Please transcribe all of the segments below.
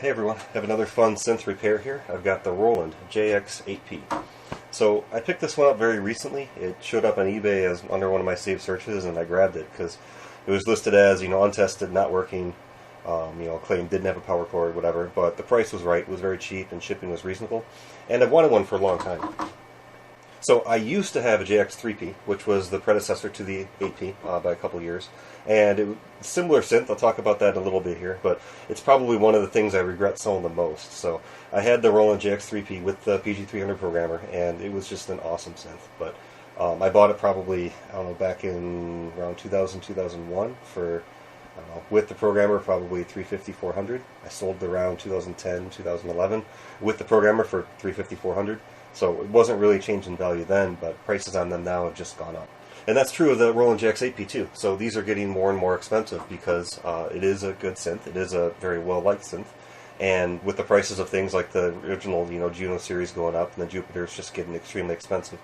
Hey everyone, I have another fun synth repair here. I've got the Roland JX-8P. So I picked this one up very recently. It showed up on eBay as under one of my saved searches, and I grabbed it because it was listed as, untested, not working, claimed didn't have a power cord, whatever. But the price was right, it was very cheap, and shipping was reasonable. And I've wanted one for a long time. So I used to have a JX-3P, which was the predecessor to the 8P by a couple of years. And it was a similar synth. I'll talk about that in a little bit here, but it's probably one of the things I regret selling the most. So I had the Roland JX-3P with the PG300 programmer, and it was just an awesome synth. But I bought it probably, back in around 2000, 2001 for, with the programmer, probably $350, $400. I sold it around 2010, 2011 with the programmer for $350, $400. So it wasn't really changing value then, but prices on them now have just gone up. And that's true of the Roland JX-8P too. So these are getting more and more expensive because it is a good synth. It is a very well-liked synth. And with the prices of things like the original, Juno series going up and the Jupiter's just getting extremely expensive,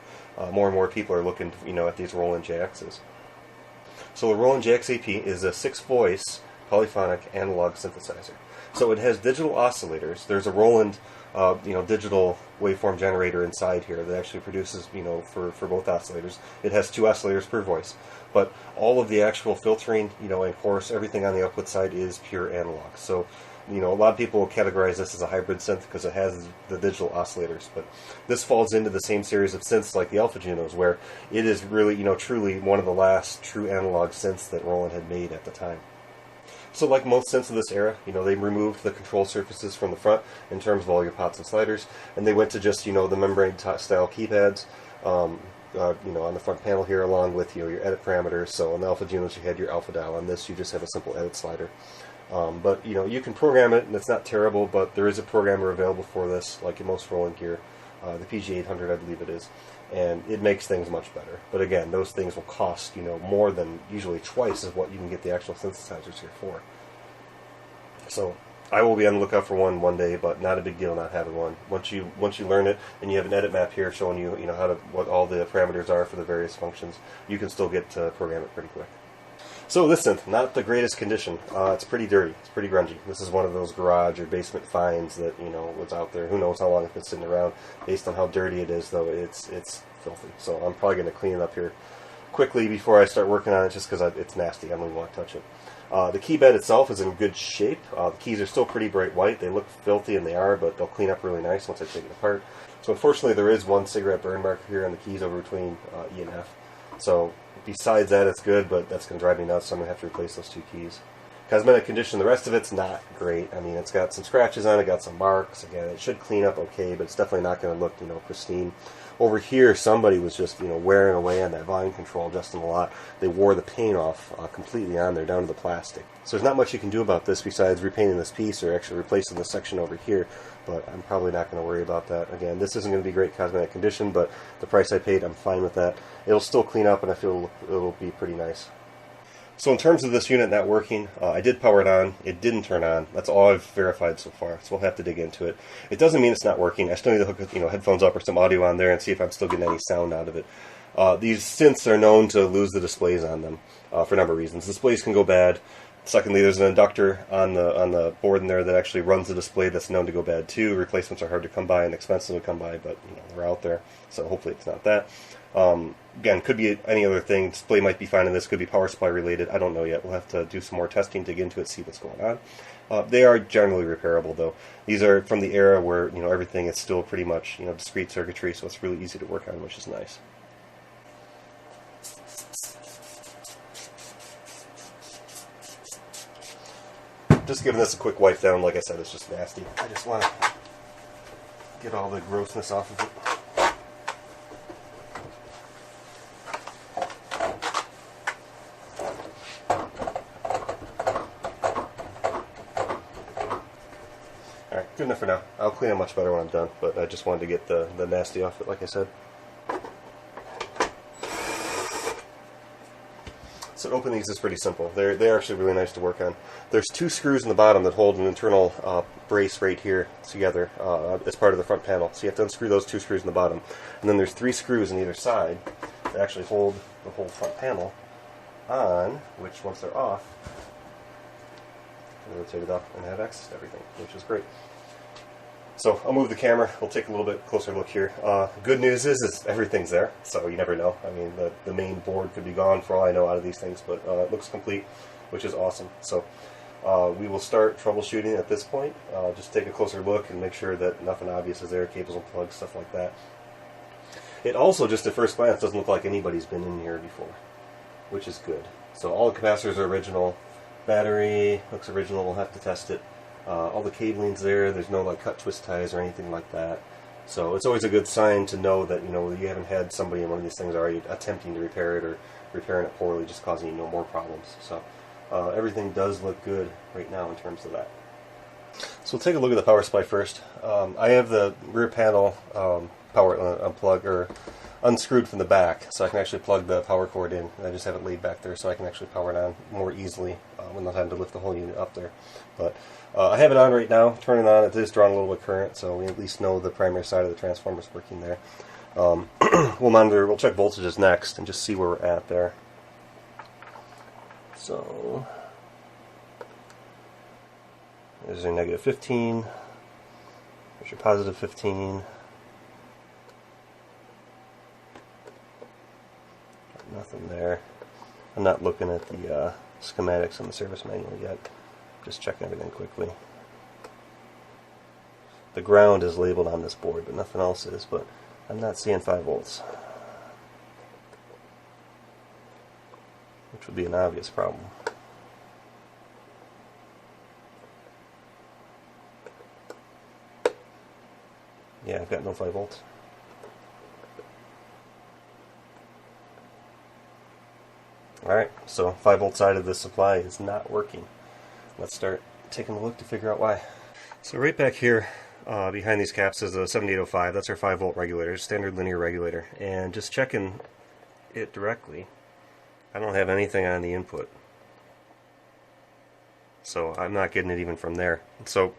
more and more people are looking, at these Roland JXs. So the Roland JX-8P is a 6-voice polyphonic analog synthesizer. So it has digital oscillators. There's a Roland digital waveform generator inside here that actually produces, for both oscillators. It has 2 oscillators per voice, but all of the actual filtering, and chorus, everything on the output side is pure analog. So, a lot of people will categorize this as a hybrid synth because it has the digital oscillators, but this falls into the same series of synths like the Alpha Junos, where it is really, truly one of the last true analog synths that Roland had made at the time. So like most synths of this era, they removed the control surfaces from the front in terms of all your pots and sliders, and they went to just, the membrane style keypads, on the front panel here, along with, your edit parameters. So on the Alpha Junos you had your alpha dial. On this you just have a simple edit slider. But, you can program it, and it's not terrible, but there is a programmer available for this, like in most Roland gear. The PG800, I believe it is. And it makes things much better. But again, those things will cost, more than usually twice of what you can get the actual synthesizers here for. So I will be on the lookout for one day, but not a big deal not having one. Once you learn it and you have an edit map here showing you, what all the parameters are for the various functions, you can still get to program it pretty quick. So this synth, not the greatest condition. It's pretty dirty. It's pretty grungy. This is one of those garage or basement finds that, was out there. Who knows how long it's been sitting around. Based on how dirty it is, though, it's filthy. So I'm probably going to clean it up here quickly before I start working on it, just because it's nasty. I don't even want to touch it. The key bed itself is in good shape. The keys are still pretty bright white. They look filthy, and they are, but they'll clean up really nice once I take it apart. So unfortunately, there is one cigarette burn mark here on the keys over between E and F. So besides that, it's good, but that's going to drive me nuts, so I'm going to have to replace those 2 keys. Cosmetic condition, the rest of it's not great. I mean, it's got some scratches on it, got some marks. Again, it should clean up okay, but it's definitely not going to look, pristine. Over here, somebody was just, wearing away on that volume control just a lot. They wore the paint off completely on there, down to the plastic. So there's not much you can do about this besides repainting this piece or actually replacing this section over here, but I'm probably not going to worry about that. Again, this isn't going to be great cosmetic condition, but the price I paid, I'm fine with that. It'll still clean up, and I feel it'll be pretty nice. So in terms of this unit not working, I did power it on. It didn't turn on. That's all I've verified so far, so we'll have to dig into it. It doesn't mean it's not working. I still need to hook headphones up or some audio on there and see if I'm still getting any sound out of it. These synths are known to lose the displays on them for a number of reasons. Displays can go bad. Secondly, there's an inductor on the board in there that actually runs the display that's known to go bad too. Replacements are hard to come by and expensive to come by, but they're out there, so hopefully it's not that. Again, could be any other thing. Display might be fine in this, could be power supply related. I don't know yet. We'll have to do some more testing, dig into it, see what's going on. They are generally repairable, though. These are from the era where everything is still pretty much discrete circuitry, so it's really easy to work on, which is nice. Just giving this a quick wipe down. Like I said, it's just nasty. I just want to get all the grossness off of it. Alright, good enough for now. I'll clean it much better when I'm done, but I just wanted to get the nasty off it, like I said. So to open these is pretty simple. They're actually really nice to work on. There's 2 screws in the bottom that hold an internal brace right here together as part of the front panel. So you have to unscrew those 2 screws in the bottom. And then there's 3 screws on either side that actually hold the whole front panel on, which once they're off, and rotate it up and have access to everything, which is great. So I'll move the camera. We'll take a little bit closer look here. Good news is everything's there, so you never know. I mean, the main board could be gone for all I know out of these things, but it looks complete, which is awesome. So we will start troubleshooting at this point. Just take a closer look and make sure that nothing obvious is there, cables and plugs, stuff like that. It also, just at first glance, doesn't look like anybody's been in here before, which is good. So all the capacitors are original. Battery looks original. We'll have to test it. All the cabling's there. There's no like cut twist ties or anything like that. So it's always a good sign to know that you haven't had somebody in one of these things already attempting to repair it or repairing it poorly, just causing more problems. So everything does look good right now in terms of that. So we'll take a look at the power supply first. I have the rear panel power unplug or unscrewed from the back, so I can actually plug the power cord in. I just have it laid back there so I can actually power it on more easily when not having to lift the whole unit up there. But I have it on right now. Turn it on. It is drawing a little bit of current, so we at least know the primary side of the transformer is working there. We'll check voltages next and just see where we're at there. So there's your negative 15. There's your positive 15. Nothing there. I'm not looking at the schematics on the service manual yet. Just checking everything quickly. The ground is labeled on this board, but nothing else is. But I'm not seeing 5 volts, which would be an obvious problem. Yeah, I've got no 5 volts. Alright, so 5 volt side of the supply is not working. Let's start taking a look to figure out why. So right back here behind these caps is a 7805. That's our 5 volt regulator, standard linear regulator. And just checking it directly, I don't have anything on the input. So I'm not getting it even from there. So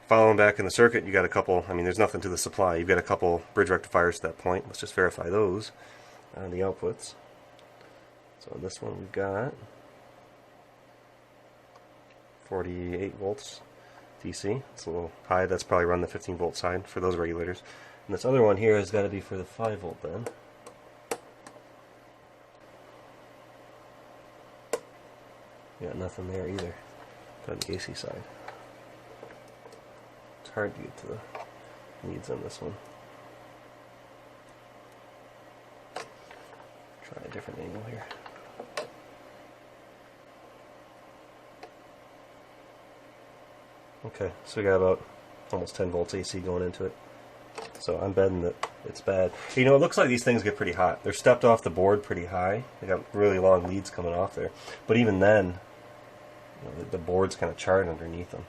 following back in the circuit, you got a couple, there's nothing to the supply. You've got a couple bridge rectifiers at that point. Let's just verify those on the outputs. So this one we've got 48 volts DC. It's a little high. That's probably run the 15 volt side for those regulators. And this other one here has got to be for the 5 volt then. Got nothing there either on the AC side. It's hard to get to the leads on this one. Try a different angle here. Okay, so we got about almost 10 volts AC going into it. So I'm betting that it's bad. It looks like these things get pretty hot. They're stepped off the board pretty high. They got really long leads coming off there. But even then, the board's kind of charred underneath them.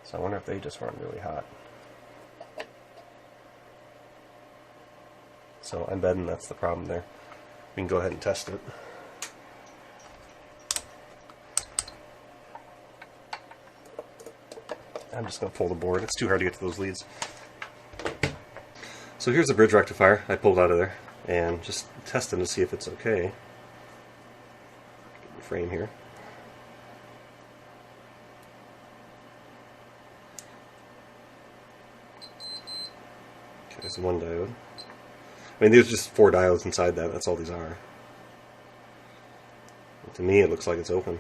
So I wonder if they just run really hot. So I'm betting that's the problem there. We can go ahead and test it. I'm just going to pull the board. It's too hard to get to those leads. So here's the bridge rectifier I pulled out of there, and just testing to see if it's okay. Get the frame here. Okay, there's one diode. There's just 4 diodes inside that. That's all these are. And to me, it looks like it's open.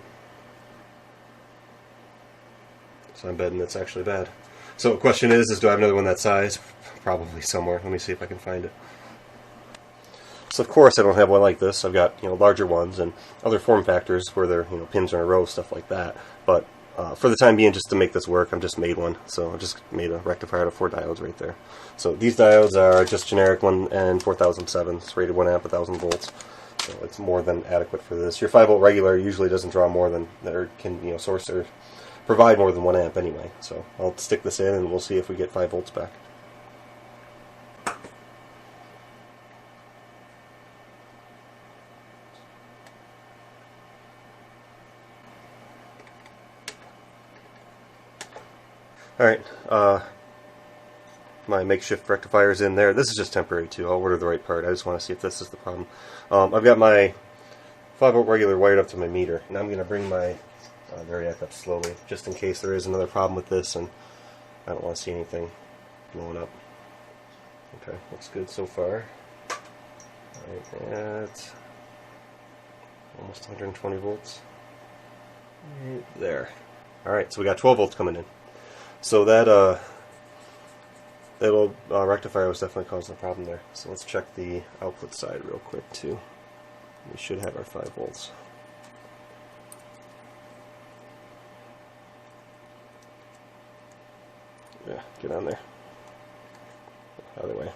So I'm betting it's actually bad. So the question is do I have another one that size? Probably somewhere. Let me see if I can find it. So of course I don't have one like this. I've got larger ones and other form factors where they're pins in a row, stuff like that. But for the time being, just to make this work, I've just made one. So I just made a rectifier out of 4 diodes right there. So these diodes are just generic 1N4007. It's rated 1 amp, 1000 volts. So it's more than adequate for this. Your 5 volt regular usually doesn't draw more than, or can source or provide more than 1 amp anyway. So I'll stick this in and we'll see if we get 5 volts back. Alright, my makeshift rectifier is in there. This is just temporary too. I'll order the right part. I just want to see if this is the problem. I've got my 5 volt regular wired up to my meter, and I'm going to bring my They're react up slowly, just in case there is another problem with this, and I don't want to see anything blowing up. Okay, looks good so far. Right at almost 120 volts. Right there. Alright, so we got 12 volts coming in. So that little rectifier was definitely causing a problem there. So let's check the output side real quick too. We should have our 5 volts. Yeah, get on there. Other way.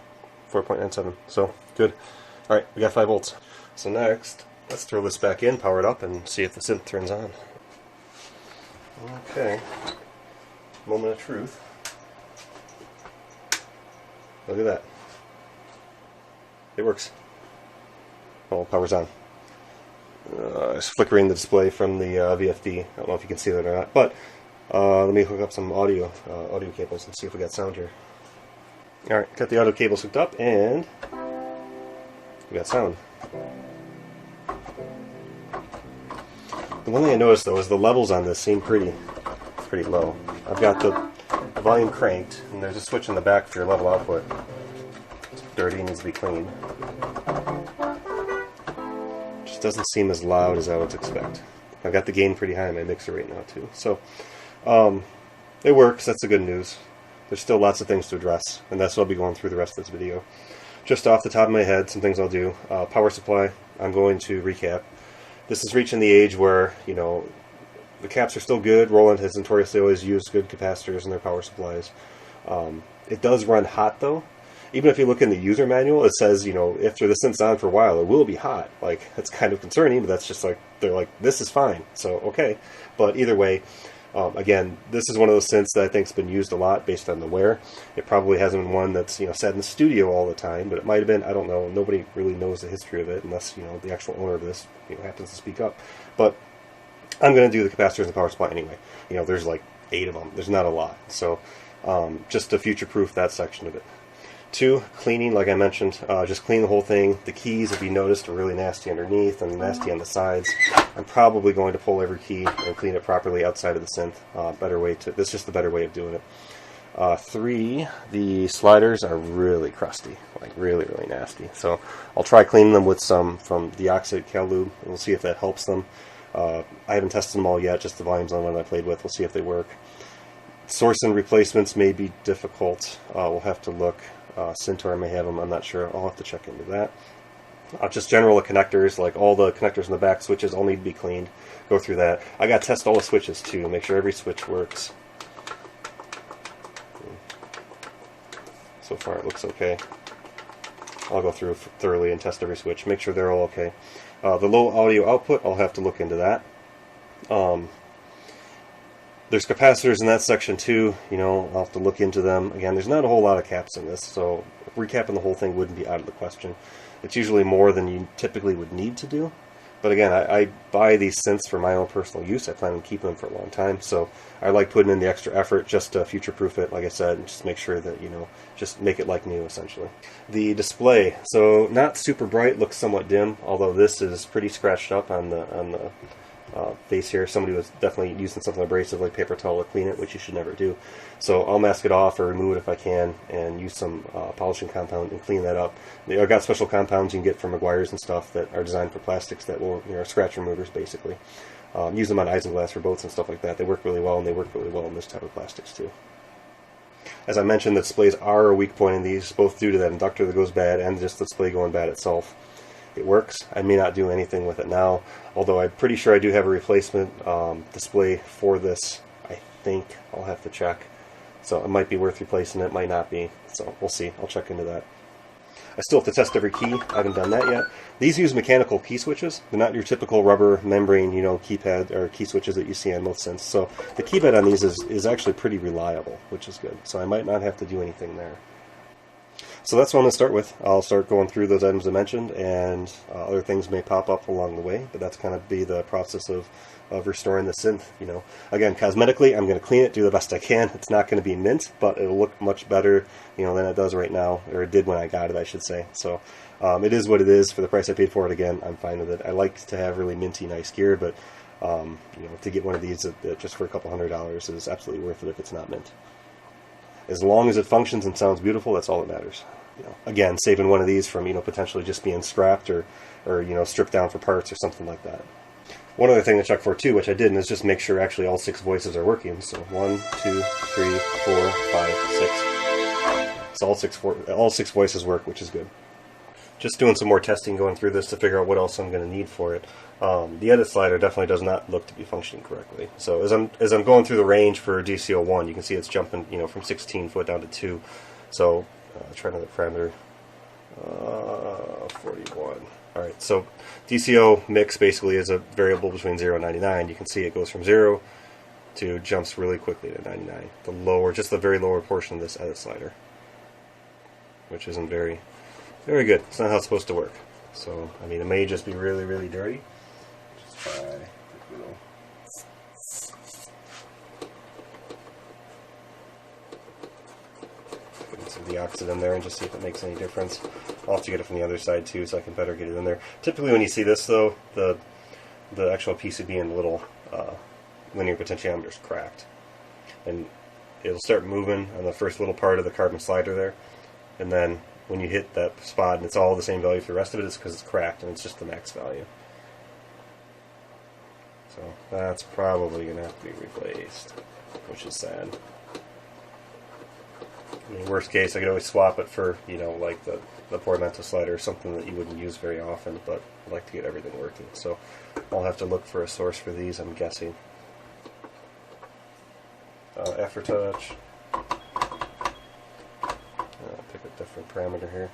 4.97. So, good. Alright, we got 5 volts. So next, let's throw this back in, power it up, and see if the synth turns on. Okay. Moment of truth. Look at that. It works. Oh, power's on. It's flickering the display from the VFD. I don't know if you can see that or not, but let me hook up some audio cables and see if we got sound here. Alright, got the audio cables hooked up, and we got sound. The one thing I noticed though is the levels on this seem pretty low. I've got the volume cranked, and there's a switch in the back for your level output. It's dirty, needs to be cleaned. Just doesn't seem as loud as I would expect. I've got the gain pretty high in my mixer right now too. So it works, that's the good news. There's still lots of things to address, and that's what I'll be going through the rest of this video. Just off the top of my head, some things I'll do. Power supply, I'm going to recap. This is reaching the age where, you know, the caps are still good. Roland has notoriously always used good capacitors in their power supplies. It does run hot though. Even if you look in the user manual, it says, you know, after the synth's on for a while, it will be hot. Like, that's kind of concerning, but that's just like, they're like, this is fine. So, okay. But either way, again, this is one of those synths that I think's been used a lot based on the wear. It probably hasn't been one that's, you know, sat in the studio all the time, but it might have been. I don't know. Nobody really knows the history of it unless, you know, the actual owner of this, you know, happens to speak up. But I'm going to do the capacitors and the power supply anyway. You know, there's like 8 of them. There's not a lot. So just to future-proof that section of it. 2, cleaning, like I mentioned, just clean the whole thing. The keys, if you noticed, are really nasty underneath and nasty on the sides. I'm probably going to pull every key and clean it properly outside of the synth. This is just the better way of doing it. 3, the sliders are really crusty, like really nasty. So I'll try cleaning them with some from the Oxide Cal Lube, and we'll see if that helps them. I haven't tested them all yet, just the volumes on one I played with. We'll see if they work. Source and replacements may be difficult. We'll have to look. Centaur may have them, I'm not sure. I'll have to check into that. Just general connectors, like all the connectors in the back switches all need to be cleaned. Go through that. I got to test all the switches too, make sure every switch works. So far it looks okay. I'll go through thoroughly and test every switch, make sure they're all okay. The low audio output, I'll have to look into that. There's capacitors in that section too, you know, I'll have to look into them. Again, there's not a whole lot of caps in this, so recapping the whole thing wouldn't be out of the question. It's usually more than you typically would need to do. But again, I buy these synths for my own personal use. I plan on keeping them for a long time, so I like putting in the extra effort just to future-proof it, like I said, and just make sure that, you know, just make it like new, essentially. The display, so not super bright, looks somewhat dim, although this is pretty scratched up on the face here. Somebody was definitely using something abrasive like paper towel to clean it, which you should never do. So I'll mask it off or remove it if I can and use some polishing compound and clean that up. I've got special compounds you can get from Meguiar's and stuff that are designed for plastics that will, you know, scratch removers basically. Use them on isinglass for boats and stuff like that. They work really well, and they work really well in this type of plastics too. As I mentioned, the displays are a weak point in these, both due to that inductor that goes bad and just the display going bad itself. It works. I may not do anything with it now, although I'm pretty sure I do have a replacement display for this. I think I'll have to check. So it might be worth replacing it, might not be. So we'll see. I'll check into that. I still have to test every key. I haven't done that yet. These use mechanical key switches. They're not your typical rubber membrane, you know, keypad or key switches that you see on most synths. So the keypad on these is actually pretty reliable, which is good. So I might not have to do anything there. So that's what I'm going to start with. I'll start going through those items I mentioned, and other things may pop up along the way, but that's kind of be the process of restoring the synth, you know. Again, cosmetically, I'm going to clean it, do the best I can. It's not going to be mint, but it'll look much better, you know, than it does right now, or it did when I got it, I should say. So it is what it is. For the price I paid for it, again, I'm fine with it. I like to have really minty, nice gear, but You know, to get one of these just for a couple $100 is absolutely worth it if it's not mint. As long as it functions and sounds beautiful, that's all that matters. You know, again, saving one of these from, you know, potentially just being scrapped or you know, stripped down for parts or something like that. One other thing to check for too, which I didn't, is just make sure actually all 6 voices are working. So 1, 2, 3, 4, 5, 6. So all six voices work, which is good. Just doing some more testing going through this to figure out what else I'm going to need for it. The edit slider definitely does not look to be functioning correctly. So as I'm going through the range for DCO1, you can see it's jumping, you know, from 16 foot down to 2. So try another parameter. 41. All right. So DCO mix basically is a variable between 0 and 99. You can see it goes from 0 to jumps really quickly to 99. The lower, just the very lower portion of this edit slider, which isn't very good. It's not how it's supposed to work. So, I mean, it may just be really, really dirty. Just try, you know. Put some deoxide in there and just see if it makes any difference. I'll have to get it from the other side too, so I can better get it in there. Typically, when you see this, though, the actual PCB and the little linear potentiometer is cracked, and it'll start moving on the first little part of the carbon slider there, and then when you hit that spot and it's all the same value for the rest of it, it's because it's cracked and it's just the max value. So that's probably going to have to be replaced, which is sad. I mean, worst case, I could always swap it for, you know, like the Portamento slider or something that you wouldn't use very often, but I'd like to get everything working. So I'll have to look for a source for these, I'm guessing. Aftertouch. Pick a different parameter here.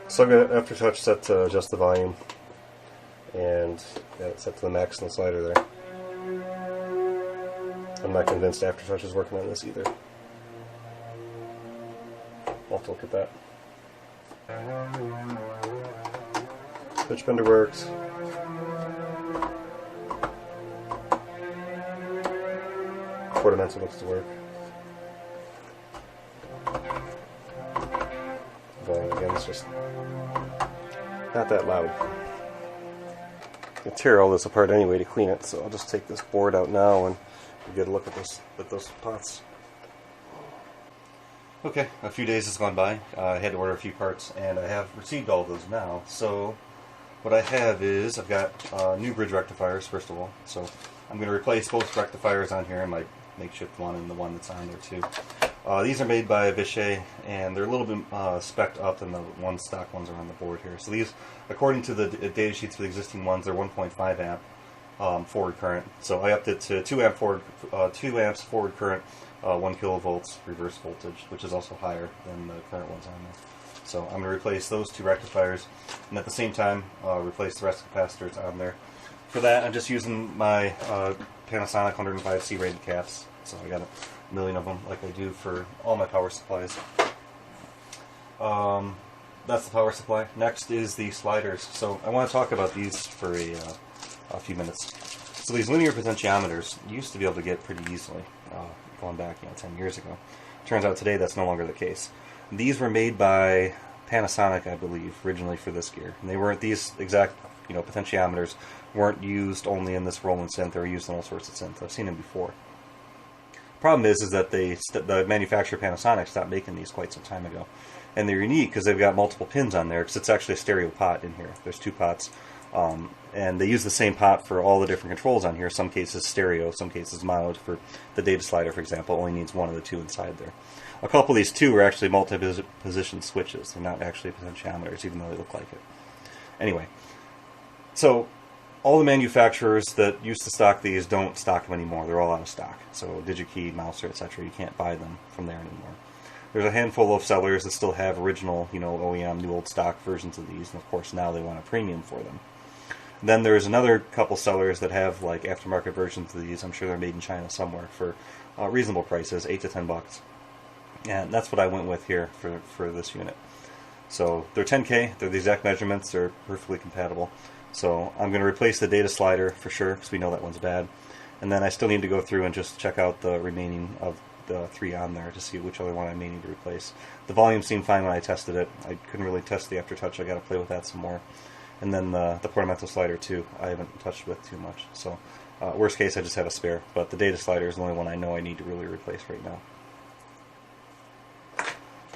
So I've got Aftertouch set to adjust the volume, and it's set to the max in the slider there. I'm not convinced Aftertouch is working on this either. I'll have to look at that. Pitch bender works. Portamento looks to work. Volume again, it's just not that loud. I can tear all this apart anyway to clean it, so I'll just take this board out now and get a look at those pots. Okay, a few days has gone by. I had to order a few parts, and I have received all of those now. So what I have is, I've got new bridge rectifiers, first of all. So I'm going to replace both rectifiers on here, my makeshift one and the one that's on there too. These are made by Vichy, and they're a little bit spec'd up than the stock ones are on the board here. So these, according to the data sheets for the existing ones, they're 1.5 amp forward current. So I upped it to 2 amps forward current, 1 kilovolts reverse voltage, which is also higher than the current ones on there. So I'm going to replace those 2 rectifiers, and at the same time replace the rest of the capacitors on there. For that, I'm just using my Panasonic 105C rated caps. So I got a million of them, like I do for all my power supplies. That's the power supply. Next is the sliders. So I want to talk about these for a few minutes. So these linear potentiometers you used to be able to get pretty easily, going back 10 years ago. Turns out today that's no longer the case. These were made by Panasonic, I believe, originally for this gear. And they weren't, these exact potentiometers weren't used only in this Roland synth. They were used in all sorts of synths. I've seen them before. Problem is that the manufacturer Panasonic stopped making these quite some time ago, and they're unique because they've got multiple pins on there. Because it's actually a stereo pot in here. There's 2 pots, and they use the same pot for all the different controls on here. Some cases stereo, some cases mono. For the data slider, for example, only needs 1 of the 2 inside there. A couple of these 2 are actually multi-position switches. They're not actually potentiometers, even though they look like it. Anyway, so all the manufacturers that used to stock these don't stock them anymore. They're all out of stock. So DigiKey, Mouser, etc., you can't buy them from there anymore. There's a handful of sellers that still have original, OEM, new old stock versions of these, and of course now they want a premium for them. Then there's another couple sellers that have like aftermarket versions of these. I'm sure they're made in China somewhere for reasonable prices, $8 to $10. And that's what I went with here for this unit. So they're 10K, they're the exact measurements, they're perfectly compatible. So I'm going to replace the data slider for sure, because we know that one's bad. And then I still need to go through and just check out the remaining of the 3 on there to see which other one I may need to replace. The volume seemed fine when I tested it. I couldn't really test the aftertouch, I got to play with that some more. And then the portamento slider too, I haven't touched with too much. So worst case, I just have a spare, but the data slider is the only one I know I need to really replace right now.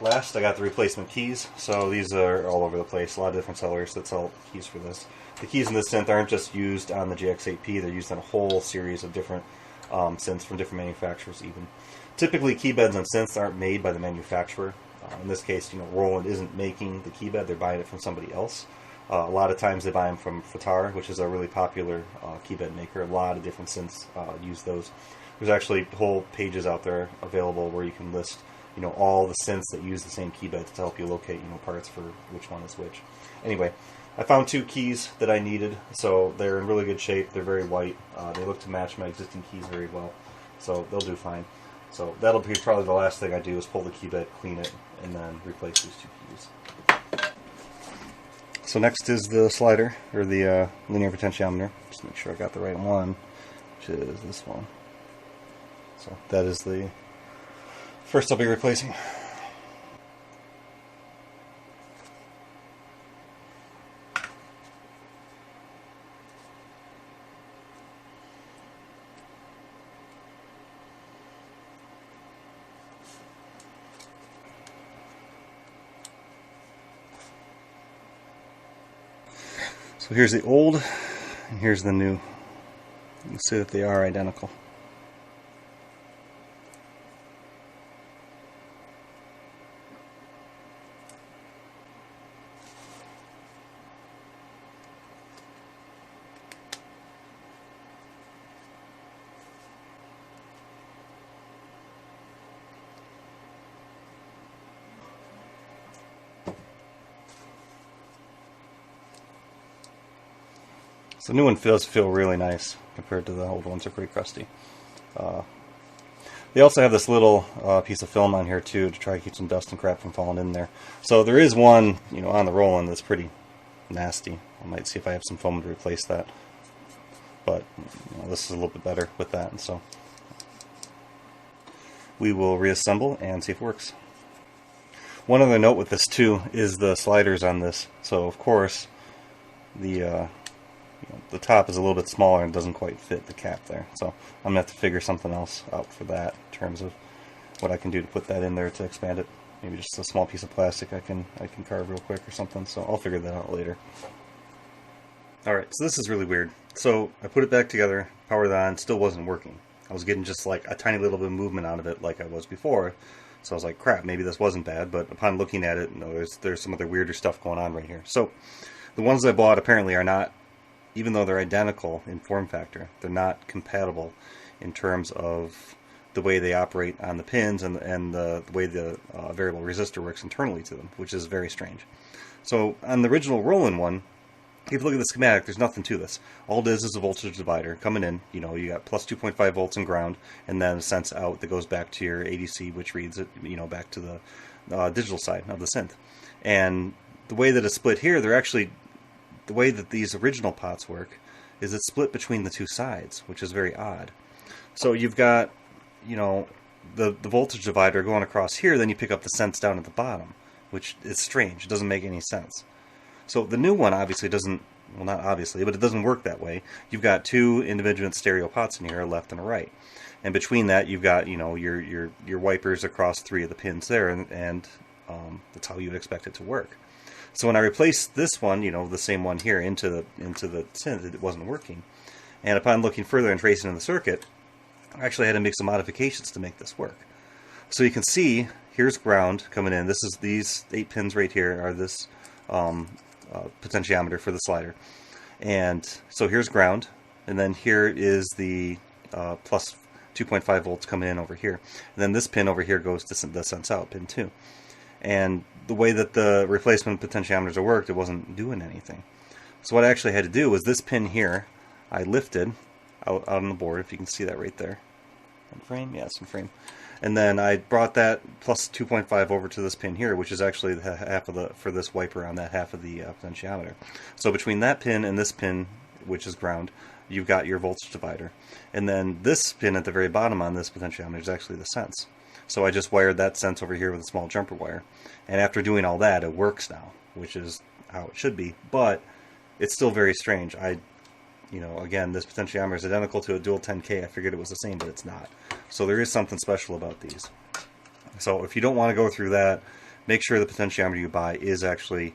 Last, I got the replacement keys. So these are all over the place. A lot of different sellers that sell keys for this. The keys in this synth aren't just used on the JX-8P. They're used on a whole series of different synths from different manufacturers even. Typically, key beds on synths aren't made by the manufacturer. In this case, Roland isn't making the key bed. They're buying it from somebody else. A lot of times they buy them from Fatar, which is a really popular key bed maker. A lot of different synths use those. There's actually whole pages out there available where you can list all the synths that use the same key beds to help you locate, parts for which one is which. Anyway, I found 2 keys that I needed, so they're in really good shape. They're very white. They look to match my existing keys very well, so they'll do fine. So that'll be probably the last thing I do is pull the key bed, clean it, and then replace these 2 keys. So next is the slider, or the linear potentiometer. Just make sure I got the right one, which is this one. So that is the first I'll be replacing. So here's the old, and here's the new. You can see that they are identical. So the new one does feel really nice compared to the old ones. Are pretty crusty. They also have this little piece of film on here too to try to keep some dust and crap from falling in there. So there is one, on the Roland that's pretty nasty. I might see if I have some foam to replace that. But this is a little bit better with that, and so we will reassemble and see if it works. One other note with this too is the sliders on this. So of course the top is a little bit smaller and doesn't quite fit the cap there. So I'm going to have to figure something else out for that in terms of what I can do to put that in there to expand it. Maybe just a small piece of plastic I can carve real quick or something. So I'll figure that out later. Alright, so this is really weird. So I put it back together, powered it on, still wasn't working. I was getting just like a tiny little bit of movement out of it like I was before. So I was like, crap, maybe this wasn't bad, but upon looking at it, there's some other weirder stuff going on right here. So the ones I bought apparently are not, even though they're identical in form factor, they're not compatible in terms of the way they operate on the pins and the way the variable resistor works internally to them, which is very strange. So on the original Roland one, if you look at the schematic, there's nothing to this. All it is a voltage divider coming in. You got plus 2.5 volts in ground, and then a sense out that goes back to your ADC, which reads it, back to the digital side of the synth. And the way that it's split here, the way that these original pots work is it's split between the 2 sides, which is very odd. So you've got, the voltage divider going across here, then you pick up the sense down at the bottom, which is strange. It doesn't make any sense. So the new one obviously doesn't, well, not obviously, but it doesn't work that way. You've got 2 individual stereo pots in here, a left and a right. And between that, you've got, your wipers across 3 of the pins there, and that's how you'd expect it to work. So when I replaced this one, the same one here, into the synth, it wasn't working. And upon looking further and tracing in the circuit, I actually had to make some modifications to make this work. So you can see, here's ground coming in. These 8 pins right here are this potentiometer for the slider. And so here's ground, and then here is the plus 2.5 volts coming in over here. And then this pin over here goes to the sense out, pin 2. And the way that the replacement potentiometers worked, it wasn't doing anything. So what I actually had to do was this pin here, I lifted out on the board, if you can see that right there. In frame? Yeah, it's in frame. And then I brought that plus 2.5 over to this pin here, which is actually the half of the, for this wiper on that half of the potentiometer. So between that pin and this pin, which is ground, you've got your voltage divider. And then this pin at the very bottom on this potentiometer is actually the sense. So I just wired that sense over here with a small jumper wire. And after doing all that, it works now, which is how it should be. But it's still very strange. You know, again, this potentiometer is identical to a dual 10K. I figured it was the same, but it's not. So there is something special about these. So if you don't want to go through that, make sure the potentiometer you buy is actually,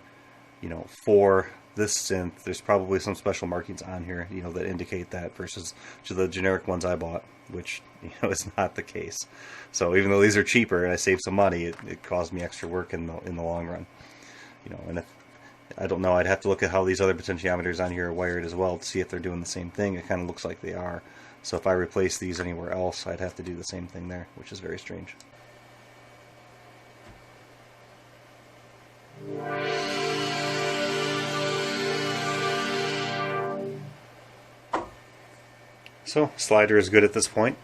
you know, for this synth. There's probably some special markings on here, you know, that indicate that versus to the generic ones I bought, which, you know, is not the case. So even though these are cheaper and I saved some money, it caused me extra work in the long run. You know, and if I don't know, I'd have to look at how these other potentiometers on here are wired as well to see if they're doing the same thing. It kind of looks like they are. So if I replace these anywhere else, I'd have to do the same thing there, which is very strange. So slider is good at this point.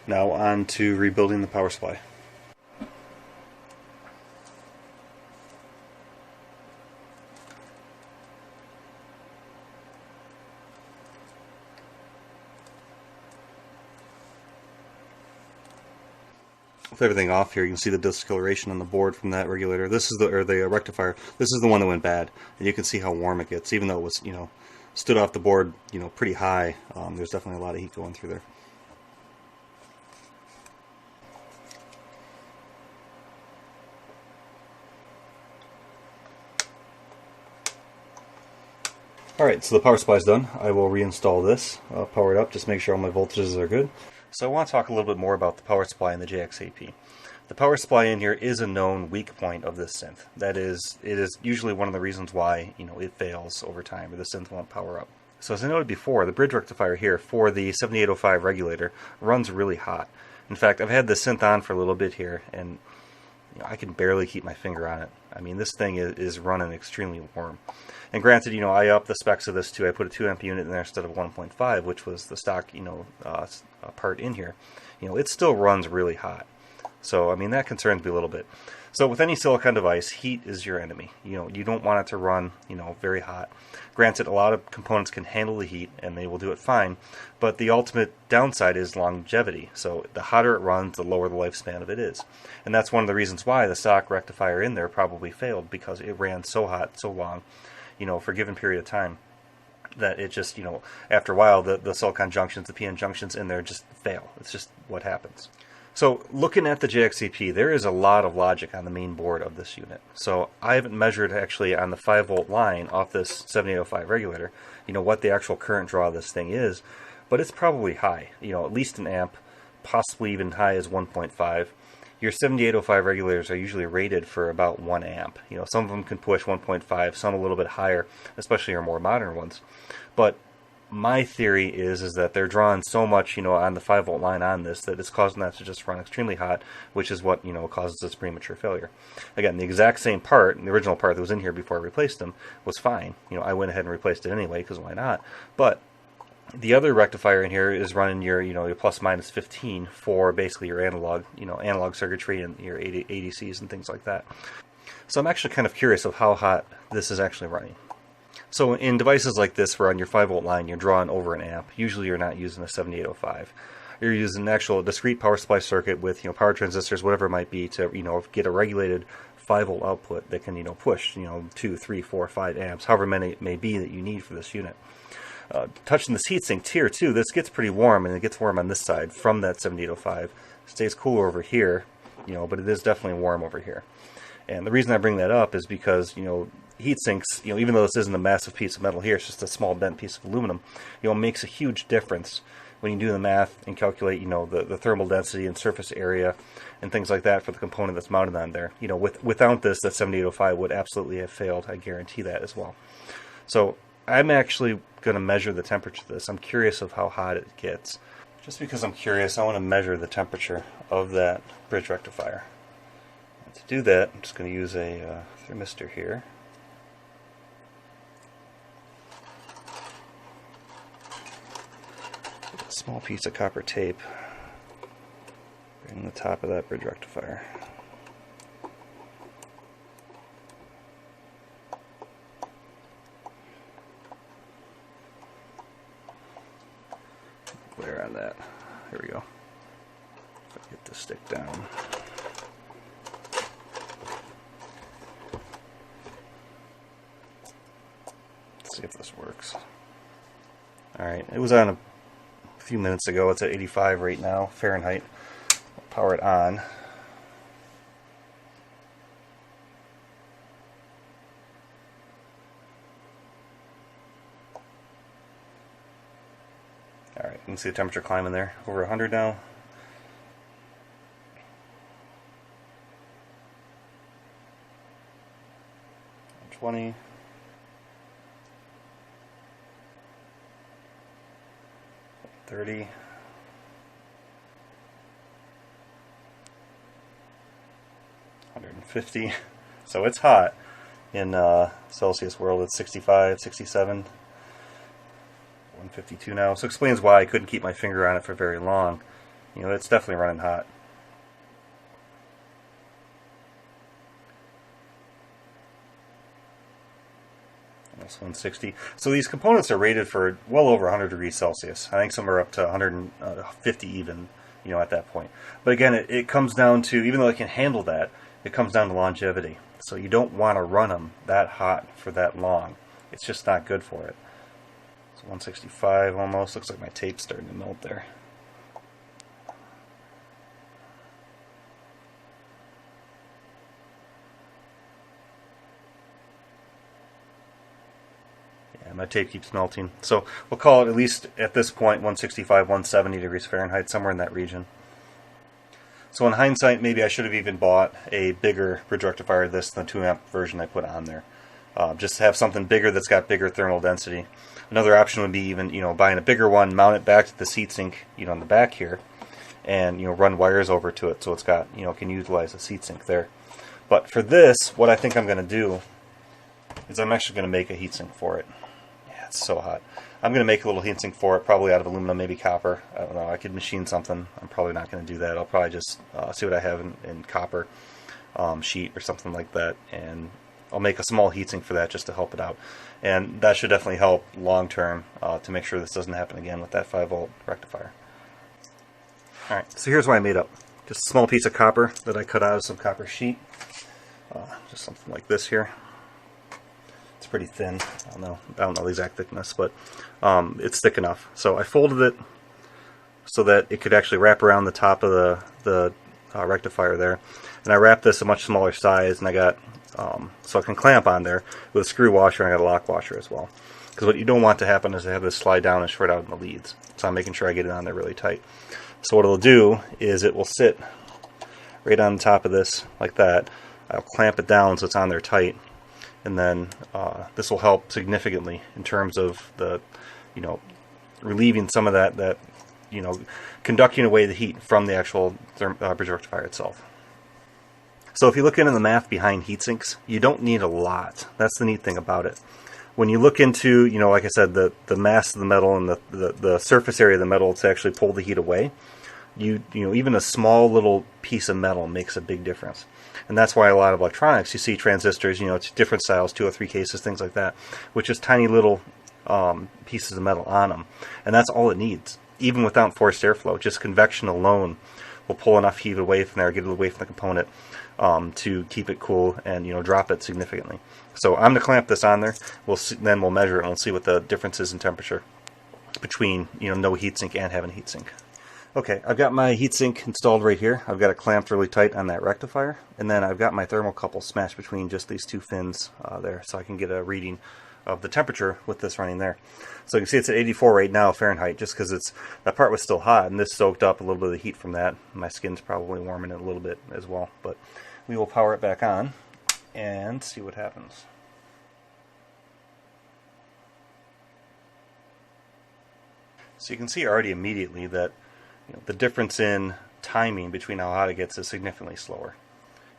Now on to rebuilding the power supply. With everything off here, you can see the discoloration on the board from that regulator. This is the rectifier. This is the one that went bad, and you can see how warm it gets, even though it was, you know, stood off the board, you know, pretty high. There's definitely a lot of heat going through there. Alright, so the power supply is done. I will reinstall this, power it up, just make sure all my voltages are good. So I want to talk a little bit more about the power supply in the JX-8P. The power supply in here is a known weak point of this synth. That is, it is usually one of the reasons why, you know, it fails over time or the synth won't power up. So as I noted before, the bridge rectifier here for the 7805 regulator runs really hot. In fact, I've had this synth on for a little bit here, and you know, I can barely keep my finger on it. I mean, this thing is running extremely warm. And granted, you know, I upped the specs of this too. I put a 2 amp unit in there instead of 1.5, which was the stock, you know, part in here. You know, it still runs really hot. So, I mean, that concerns me a little bit. So with any silicon device, heat is your enemy. You know, you don't want it to run, you know, very hot. Granted, a lot of components can handle the heat and they will do it fine, but the ultimate downside is longevity. So the hotter it runs, the lower the lifespan of it is. And that's one of the reasons why the stock rectifier in there probably failed, because it ran so hot, so long, you know, for a given period of time, that it just, you know, after a while, the silicon junctions, the PN junctions in there just fail. It's just what happens. So looking at the JX-8P, there is a lot of logic on the main board of this unit. So I haven't measured actually on the 5 volt line off this 7805 regulator, you know, what the actual current draw of this thing is, but it's probably high, you know, at least an amp, possibly even high as 1.5. Your 7805 regulators are usually rated for about 1 amp. You know, some of them can push 1.5, some a little bit higher, especially your more modern ones. But my theory is that they're drawing so much, you know, on the 5 volt line on this that it's causing that to just run extremely hot, which is what, you know, causes this premature failure. Again, the exact same part, the original part that was in here before I replaced them, was fine. You know, I went ahead and replaced it anyway, because why not? But the other rectifier in here is running your, you know, your plus minus 15 for basically your analog, you know, analog circuitry and your ADCs and things like that. So I'm actually kind of curious of how hot this is actually running. So in devices like this where on your 5 volt line you're drawing over an amp, usually you're not using a 7805. You're using an actual discrete power supply circuit with, you know, power transistors, whatever it might be, to, you know, get a regulated 5 volt output that can, you know, push, you know, 2, 3, 4, 5 amps, however many it may be that you need for this unit. Touching this heatsink tier too, this gets pretty warm, and it gets warm on this side from that 7805. It stays cooler over here, you know, but it is definitely warm over here. And the reason I bring that up is because, you know, heat sinks, you know, even though this isn't a massive piece of metal here, it's just a small bent piece of aluminum, you know, makes a huge difference when you do the math and calculate, you know, the thermal density and surface area and things like that for the component that's mounted on there. You know, without this, that 7805 would absolutely have failed. I guarantee that as well. So I'm actually going to measure the temperature of this. I'm curious of how hot it gets. Just because I'm curious, I want to measure the temperature of that bridge rectifier. And to do that, I'm just going to use a thermistor here. Small piece of copper tape right in the top of that bridge rectifier. Glare on that. There we go. If I get this stick down. Let's see if this works. Alright, it was on a few minutes ago. It's at 85 right now, Fahrenheit. I'll power it on. Alright, you can see the temperature climbing there. Over 100 now. 120. 30. 150. So it's hot in Celsius world. It's 65, 67, 152 now. So explains why I couldn't keep my finger on it for very long. You know, it's definitely running hot. That's 160. So these components are rated for well over 100 degrees Celsius. I think some are up to 150 even, you know, at that point. But again, it comes down to, even though it can handle that, it comes down to longevity. So you don't want to run them that hot for that long. It's just not good for it. So 165 almost. Looks like my tape's starting to melt there. My tape keeps melting. So we'll call it, at least at this point, 165, 170 degrees Fahrenheit, somewhere in that region. So in hindsight, maybe I should have even bought a bigger bridge rectifier than the 2 amp version I put on there. Just to have something bigger that's got bigger thermal density. Another option would be even, you know, buying a bigger one, mount it back to the heatsink, you know, in the back here, and, you know, run wires over to it so it's got, you know, can utilize the heatsink there. But for this, what I think I'm going to do is I'm actually going to make a heatsink for it. It's so hot. I'm going to make a little heatsink for it, probably out of aluminum, maybe copper. I don't know. I could machine something. I'm probably not going to do that. I'll probably just see what I have in copper sheet or something like that, and I'll make a small heatsink for that just to help it out. And that should definitely help long term to make sure this doesn't happen again with that 5-volt rectifier. Alright, so here's what I made up. Just a small piece of copper that I cut out of some copper sheet. Just something like this here. It's pretty thin. I don't know the exact thickness, but it's thick enough. So I folded it so that it could actually wrap around the top of the rectifier there. And I wrapped this a much smaller size, and I got so I can clamp on there with a screw washer, and I got a lock washer as well. Because what you don't want to happen is to have this slide down and short out in the leads. So I'm making sure I get it on there really tight. So what it'll do is it will sit right on top of this like that. I'll clamp it down so it's on there tight. And then this will help significantly in terms of the, you know, relieving some of that, you know, conducting away the heat from the actual bridge rectifier itself. So if you look into the math behind heat sinks, you don't need a lot. That's the neat thing about it. When you look into, you know, like I said, the mass of the metal and the surface area of the metal to actually pull the heat away, you know, even a small little piece of metal makes a big difference. And that's why a lot of electronics, you see transistors, you know, it's different styles, 203 cases, things like that, with just tiny little pieces of metal on them. And that's all it needs. Even without forced airflow, just convection alone will pull enough heat away from there, get it away from the component to keep it cool and, you know, drop it significantly. So I'm going to clamp this on there. Then we'll measure it and we'll see what the difference is in temperature between, you know, no heatsink and having a heatsink. Okay, I've got my heatsink installed right here. I've got it clamped really tight on that rectifier, and then I've got my thermocouple smashed between just these two fins there, so I can get a reading of the temperature with this running there. So you can see it's at 84 right now Fahrenheit, just because that part was still hot, and this soaked up a little bit of the heat from that. My skin's probably warming it a little bit as well, but we will power it back on and see what happens. So you can see already immediately that, you know, the difference in timing between how hot it gets is significantly slower.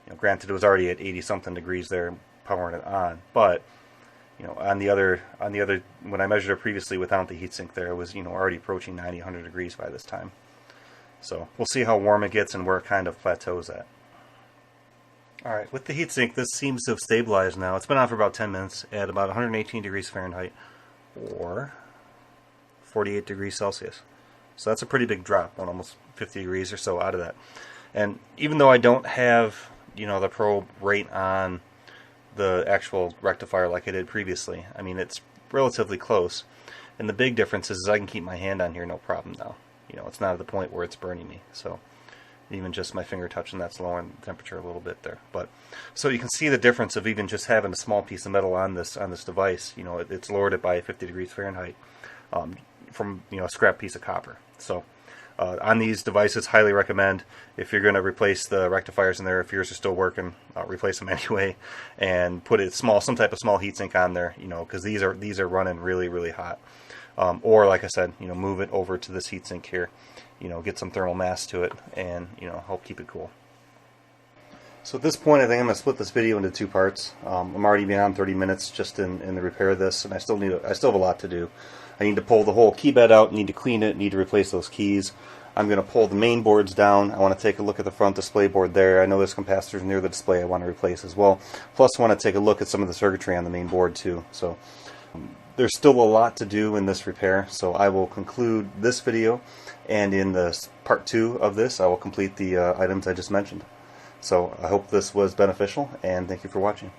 You know, granted, it was already at 80-something degrees there, powering it on, but, you know, on the other, when I measured it previously without the heatsink there, it was, you know, already approaching 90, 100 degrees by this time. So we'll see how warm it gets and where it kind of plateaus at. Alright, with the heatsink, this seems to have stabilized now. It's been on for about 10 minutes at about 118 degrees Fahrenheit or 48 degrees Celsius. So that's a pretty big drop, almost 50 degrees or so out of that. And even though I don't have, the probe right on the actual rectifier like I did previously, I mean, it's relatively close. And the big difference is I can keep my hand on here no problem now. It's not at the point where it's burning me. So even just my finger touching that's lowering the temperature a little bit there. But so you can see the difference of even just having a small piece of metal on this device. It's lowered it by 50 degrees Fahrenheit from a scrap piece of copper. So on these devices, highly recommend, if you're going to replace the rectifiers in there, if yours are still working, replace them anyway, and put some type of small heatsink on there, because these are running really, really hot. Or like I said, move it over to this heatsink here, get some thermal mass to it, and help keep it cool. So at this point, I think I'm going to split this video into two parts. I'm already beyond 30 minutes just in the repair of this, and I still have a lot to do. I need to pull the whole key bed out, need to clean it, need to replace those keys. I'm going to pull the main boards down. I want to take a look at the front display board there. I know there's capacitors near the display I want to replace as well. Plus, I want to take a look at some of the circuitry on the main board too. So there's still a lot to do in this repair, so I will conclude this video, and in the part 2 of this, I will complete the items I just mentioned. So I hope this was beneficial, and thank you for watching.